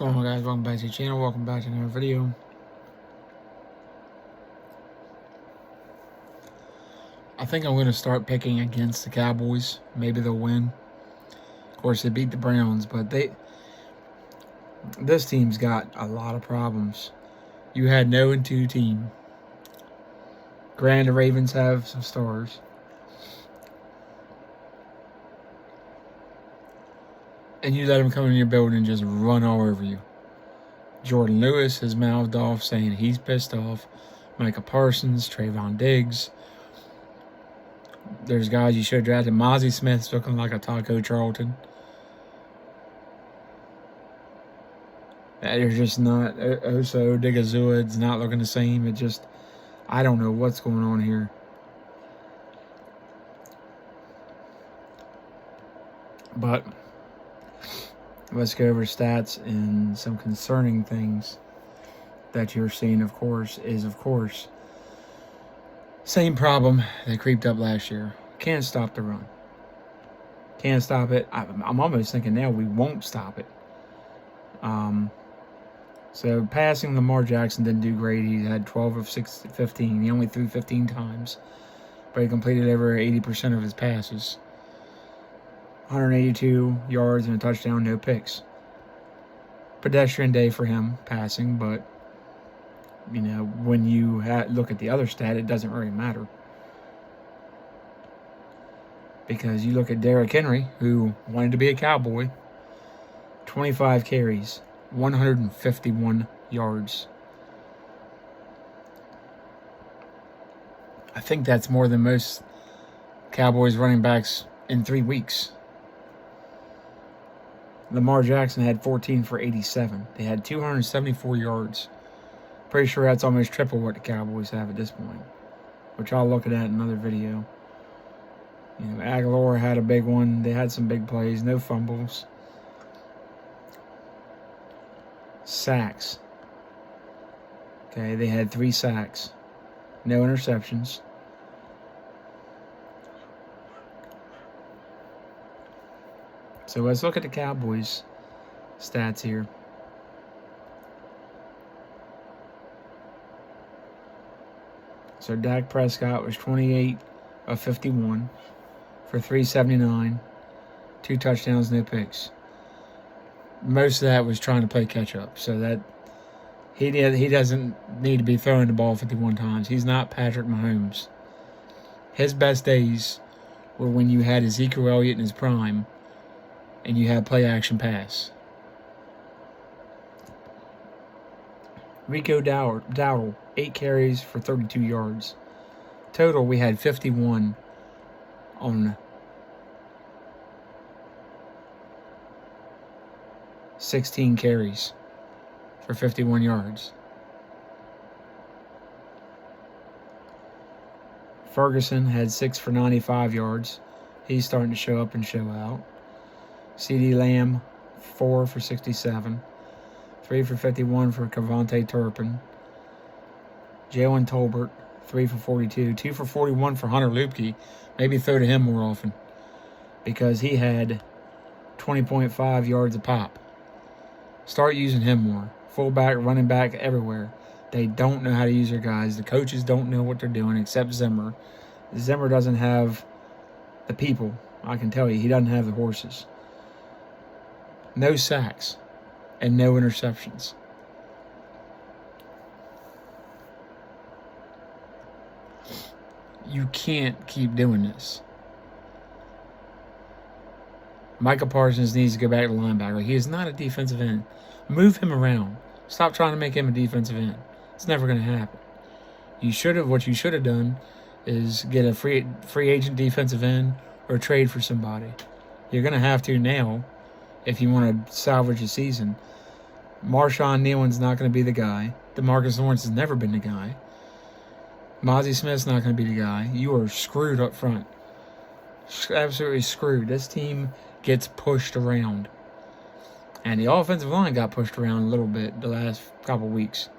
going on, guys? Welcome back to the channel. Welcome back to another video. I think I'm going to start picking against the Cowboys. Maybe they'll win. Of course, they beat the Browns, but this team's got a lot of problems. You had no 2 team. Granted, the Ravens have some stars. And you let them come in your building and just run all over you. Jordan Lewis has mouthed off saying he's pissed off. Micah Parsons, Trayvon Diggs. There's guys you should have drafted. Mozzie Smith's looking like a Taco Charlton. There's just not. Oso Odighizuwa's not looking the same. It just, I don't know what's going on here. But let's go over stats and some concerning things that you're seeing, of course, same problem that creeped up last year. Can't stop the run. Can't stop it. I'm almost thinking now we won't stop it. So passing, Lamar Jackson didn't do great. He had 12 of 15. He only threw 15 times, but he completed over 80% of his passes. 182 yards and a touchdown, no picks. Pedestrian day for him passing, but you know, when you look at the other stat, it doesn't really matter. Because you look at Derrick Henry, who wanted to be a Cowboy, 25 carries, 151 yards. I think that's more than most Cowboys running backs in 3 weeks. Lamar Jackson had 14 for 87. They had 274 yards. Pretty sure that's almost triple what the Cowboys have at this point, which I'll look at in another video. You know, Aguilar had a big one. They had some big plays, no fumbles. Sacks. Okay, they had 3 sacks, no interceptions. So let's look at the Cowboys stats here. So Dak Prescott was 28 of 51 for 379, 2 touchdowns, no picks. Most of that was trying to play catch up, so that he doesn't need to be throwing the ball 51 times. He's not Patrick Mahomes. His best days were when you had Ezekiel Elliott in his prime and you had play action pass. Rico Dowdle, 8 carries for 32 yards. Total, we had 51 on 16 carries for 51 yards. Ferguson had 6 for 95 yards. He's starting to show up and show out. CeeDee Lamb, 4 for 67. 3 for 51 for Cavante Turpin. Jalen Tolbert, 3 for 42. 2 for 41 for Hunter Luepke. Maybe throw to him more often, because he had 20.5 yards a pop. Start using him more. Fullback, running back, everywhere. They don't know how to use their guys. The coaches don't know what they're doing, except Zimmer. Zimmer doesn't have the people. I can tell you, he doesn't have the horses. No sacks and no interceptions. You can't keep doing this. Micah Parsons needs to go back to linebacker. He is not a defensive end. Move him around. Stop trying to make him a defensive end. It's never going to happen. What you should have done is get a free agent defensive end or trade for somebody. You're going to have to now if you want to salvage a season. Marshawn Nealon's not going to be the guy. DeMarcus Lawrence has never been the guy. Mozzie Smith's not going to be the guy. You are screwed up front. Absolutely screwed. This team gets pushed around. And the offensive line got pushed around a little bit the last couple weeks.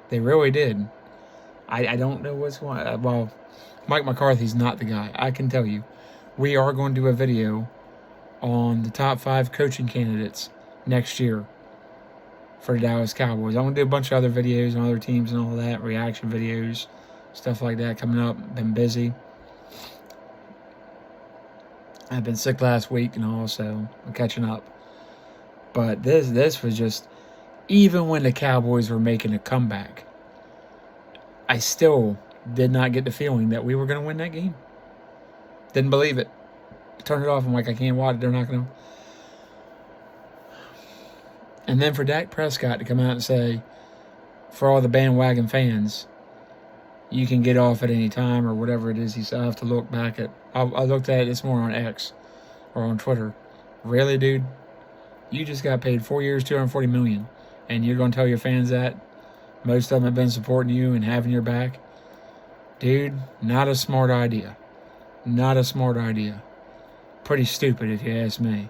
They really did. I don't know what's going on. Well, Mike McCarthy's not the guy. I can tell you. We are going to do a video on the top 5 coaching candidates next year. for the Dallas Cowboys. I'm going to do a bunch of other videos on other teams and all that, reaction videos, stuff like that coming up. Been busy. I've been sick last week and all, so I'm catching up. But this was just, even when the Cowboys were making a comeback, I still did not get the feeling that we were going to win that game. Didn't believe it. Turned it off. I'm like, I can't watch it. They're not going to. And then for Dak Prescott to come out and say, for all the bandwagon fans, you can get off at any time or whatever it is he said. I have to look back at. I looked at it this morning on X or on Twitter. Really, dude? You just got paid 4 years, $240 million, and you're going to tell your fans that? Most of them have been supporting you and having your back? Dude, not a smart idea. Not a smart idea. Pretty stupid, if you ask me.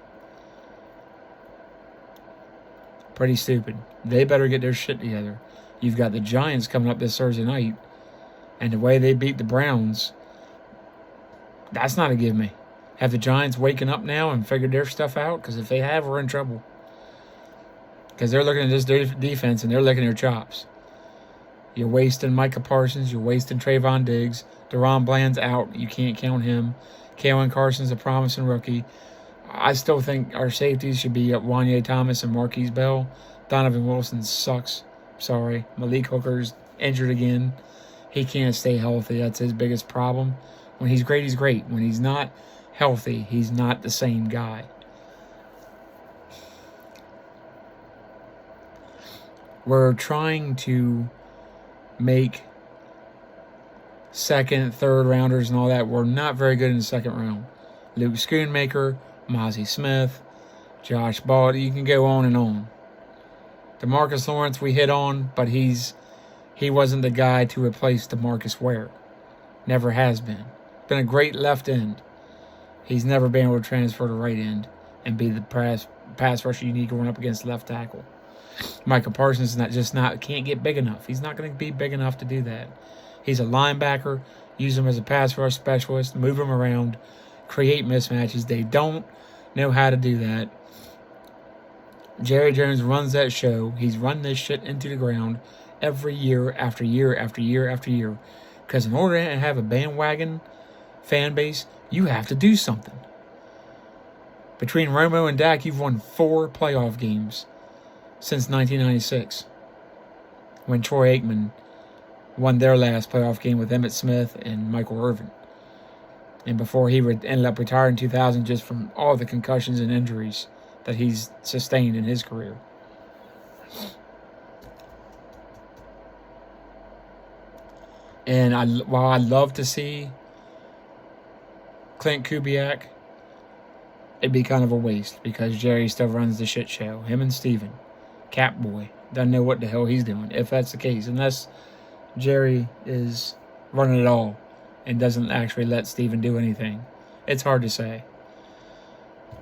Pretty stupid. They better get their shit together. You've got the Giants coming up this Thursday night, and the way they beat the Browns, that's not a give me. Have the Giants waking up now and figured their stuff out? Because if they have, we're in trouble. Because they're looking at this defense and they're licking their chops. You're wasting Micah Parsons. You're wasting Trayvon Diggs. Deron Bland's out. You can't count him. Kalen Carson's a promising rookie. I still think our safeties should be Wanye Thomas and Marquise Bell. Donovan Wilson sucks. Sorry. Malik Hooker's injured again. He can't stay healthy. That's his biggest problem. When he's great, he's great. When he's not healthy, he's not the same guy. We're trying to make second, third rounders and all that. We're not very good in the second round. Luke Schoonmaker, Mozzie Smith, Josh Ball. You can go on and on. DeMarcus Lawrence we hit on, but he wasn't the guy to replace DeMarcus Ware. Never has been. Been a great left end. He's never been able to transfer to right end and be the pass rusher you need going up against left tackle. Micah Parsons can't get big enough. He's not going to be big enough to do that. He's a linebacker. Use him as a pass rush specialist. Move him around. Create mismatches. They don't know how to do that. Jerry Jones runs that show. He's run this shit into the ground every year after year after year after year. Because in order to have a bandwagon fan base, you have to do something. Between Romo and Dak, you've won 4 playoff games since 1996, when Troy Aikman won their last playoff game with Emmitt Smith and Michael Irvin. And before he ended up retiring in 2000 just from all the concussions and injuries that he's sustained in his career. And while I love to see Clint Kubiak, it'd be kind of a waste because Jerry still runs the shit show. Him and Steven, Catboy, doesn't know what the hell he's doing, if that's the case. Unless Jerry is running it all and doesn't actually let Steven do anything. It's hard to say.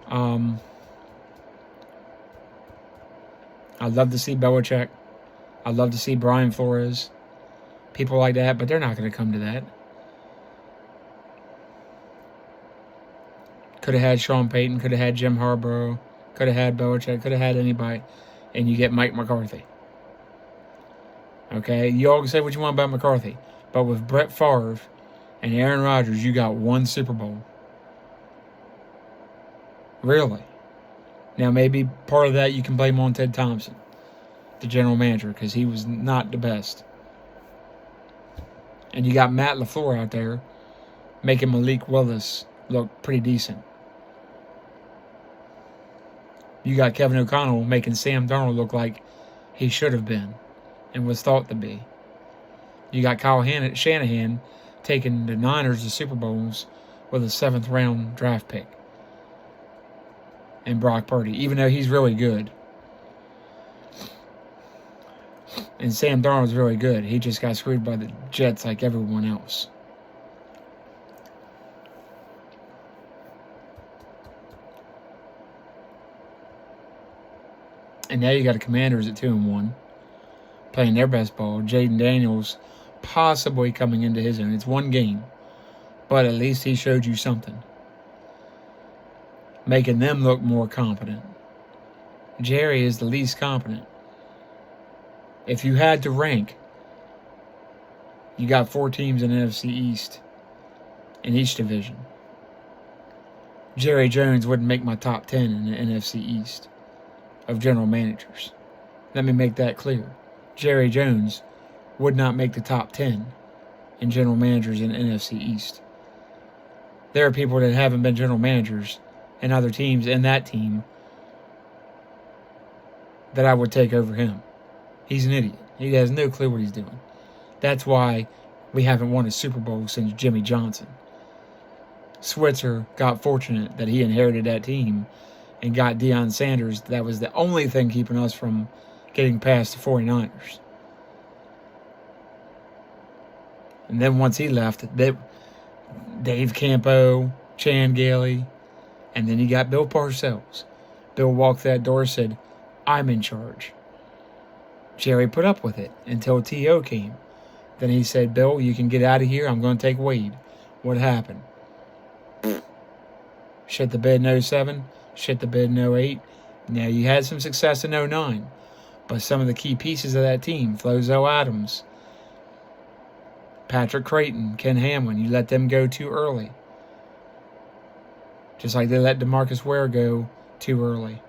I'd love to see Belichick. I'd love to see Brian Flores. People like that, but they're not going to come to that. Could have had Sean Payton, could have had Jim Harbaugh, could have had Belichick, could have had anybody, and you get Mike McCarthy. Okay? You all can say what you want about McCarthy, but with Brett Favre and Aaron Rodgers, you got 1 Super Bowl. Really? Now, maybe part of that you can blame on Ted Thompson, the general manager, because he was not the best. And you got Matt LaFleur out there making Malik Willis look pretty decent. You got Kevin O'Connell making Sam Darnold look like he should have been and was thought to be. You got Kyle Shanahan taking the Niners to Super Bowls with a 7th round draft pick. And Brock Purdy, even though he's really good. And Sam Darnold's really good. He just got screwed by the Jets like everyone else. And now you got the Commanders at 2-1, playing their best ball. Jaden Daniels possibly coming into his own. It's 1 game, but at least he showed you something, making them look more competent. Jerry is the least competent. If you had to rank, you got 4 teams in the NFC East in each division. Jerry Jones wouldn't make my top 10 in the NFC East of general managers. Let me make that clear. Jerry Jones would not make the top 10 in general managers in the NFC East. There are people that haven't been general managers in other teams in that team that I would take over him. He's an idiot. He has no clue what he's doing. That's why we haven't won a Super Bowl since Jimmy Johnson. Switzer got fortunate that he inherited that team and got Deion Sanders. That was the only thing keeping us from getting past the 49ers. And then once he left, Dave Campo, Chan Gailey, and then he got Bill Parcells. Bill walked that door and said, I'm in charge. Jerry put up with it until T.O. came. Then he said, Bill, you can get out of here. I'm going to take Wade. What happened? Shit the bed in 07, shit the bed in 08. Now, you had some success in 09, but some of the key pieces of that team, Flozo Adams, Patrick Creighton, Ken Hamlin, you let them go too early. Just like they let DeMarcus Ware go too early.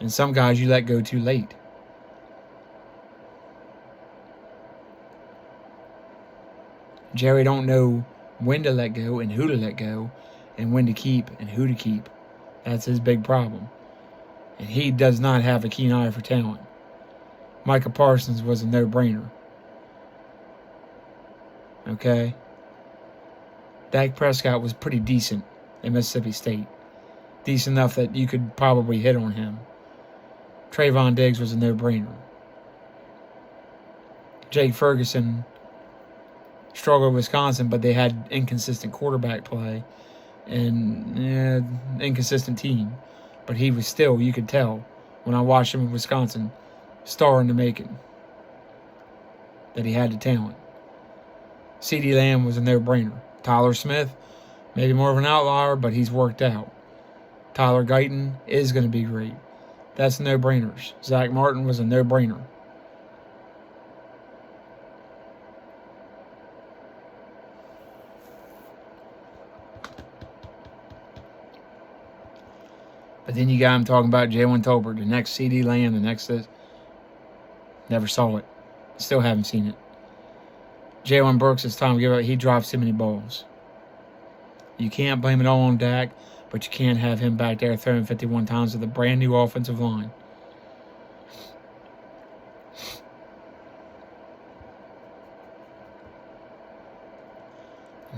And some guys you let go too late. Jerry don't know when to let go and who to let go and when to keep and who to keep. That's his big problem. And he does not have a keen eye for talent. Micah Parsons was a no-brainer. Okay? Dak Prescott was pretty decent at Mississippi State. Decent enough that you could probably hit on him. Trayvon Diggs was a no-brainer. Jake Ferguson struggled with Wisconsin, but they had inconsistent quarterback play and inconsistent team. But he was still, you could tell, when I watched him in Wisconsin, star in the making, that he had the talent. CeeDee Lamb was a no-brainer. Tyler Smith, maybe more of an outlier, but he's worked out. Tyler Guyton is going to be great. That's no-brainers. Zach Martin was a no-brainer. But then you got him talking about Jalen Tolbert, the next CeeDee Lamb, the next this. Never saw it. Still haven't seen it. Jalen Brooks, it's time to give up. He drops too many balls. You can't blame it all on Dak, but you can't have him back there throwing 51 times with a brand new offensive line.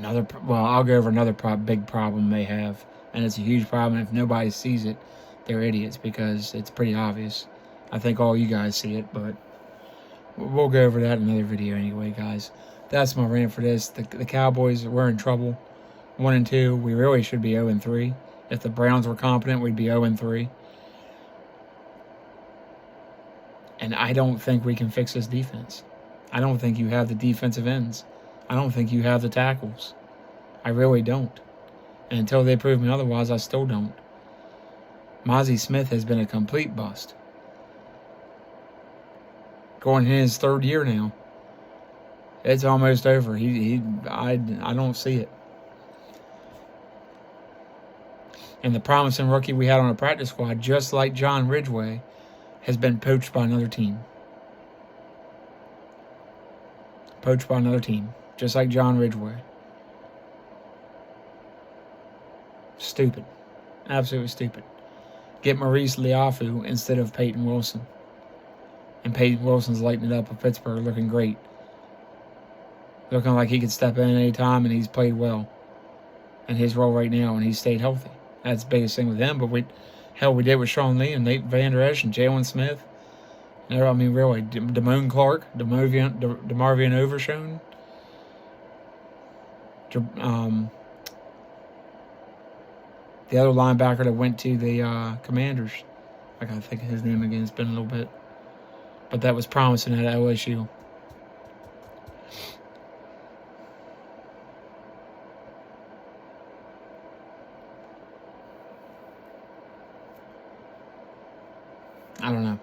I'll go over another big problem they have, and it's a huge problem. If nobody sees it, they're idiots because it's pretty obvious. I think all you guys see it, but we'll go over that in another video anyway, guys. That's my rant for this. The Cowboys, we're in trouble. 1-2. We really should be 0-3. If the Browns were competent, we'd be 0-3. And I don't think we can fix this defense. I don't think you have the defensive ends. I don't think you have the tackles. I really don't. And until they prove me otherwise, I still don't. Mozzie Smith has been a complete bust. Going in his 3rd year now. It's almost over. I don't see it. And the promising rookie we had on a practice squad, just like John Ridgeway, has been poached by another team. Poached by another team. Just like John Ridgeway. Stupid. Absolutely stupid. Get Maurice Liafu instead of Peyton Wilson. And Peyton Wilson's lighting it up with Pittsburgh, looking great. Looking like he could step in any time, and he's played well in his role right now, and he's stayed healthy. That's the biggest thing with him. But we did with Sean Lee and Nate Vander Esch and Jalen Smith. Really, Damone Clark, DeMarvion Overshone. The other linebacker that went to the Commanders. I gotta think of his name again. It's been a little bit. But that was promising at LSU. I don't know.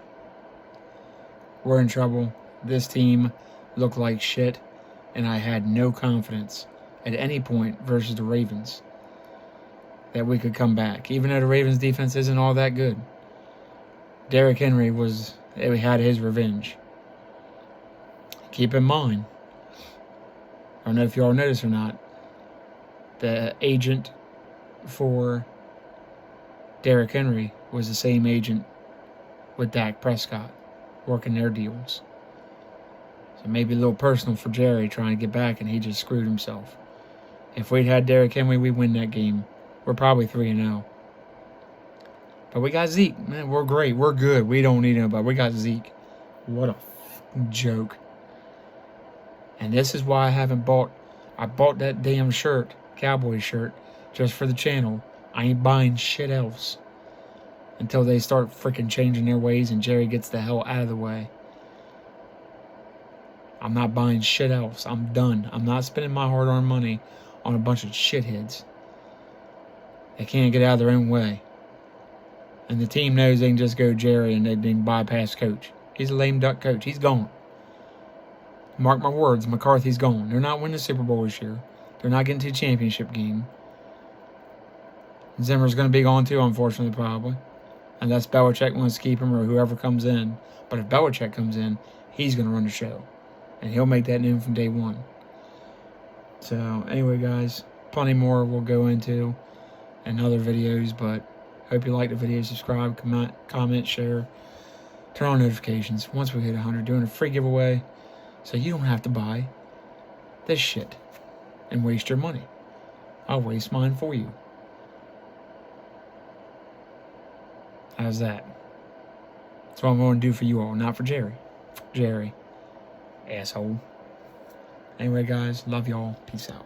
we're in trouble. This team looked like shit, and I had no confidence at any point versus the Ravens that we could come back. Even though the Ravens' defense isn't all that good, Derrick Henry had his revenge. Keep in mind, I don't know if you all noticed or not, the agent for Derrick Henry was the same agent with Dak Prescott, working their deals. So maybe a little personal for Jerry trying to get back, and he just screwed himself. If we'd had Derrick Henry, we'd win that game. We're probably 3-0. But we got Zeke. Man, we're great. We're good. We don't need nobody. We got Zeke. What a joke. And this is why I bought that damn shirt, Cowboys shirt, just for the channel. I ain't buying shit else until they start freaking changing their ways and Jerry gets the hell out of the way. I'm not buying shit else. I'm done. I'm not spending my hard-earned money on a bunch of shitheads. They can't get out of their own way. And the team knows they can just go Jerry and they can bypass coach. He's a lame duck coach. He's gone. Mark my words, McCarthy's gone. They're not winning the Super Bowl this year. They're not getting to the championship game. Zimmer's going to be gone too, unfortunately, probably. Unless Belichick wants to keep him or whoever comes in. But if Belichick comes in, he's going to run the show. And he'll make that known from day one. So, anyway, guys, plenty more we'll go into in other videos. But hope you like the video. Subscribe, comment, share. Turn on notifications. Once we hit 100, doing a free giveaway. So you don't have to buy this shit and waste your money. I'll waste mine for you. How's that? That's what I'm going to do for you all, not for Jerry. Jerry. Asshole. Anyway, guys, love y'all. Peace out.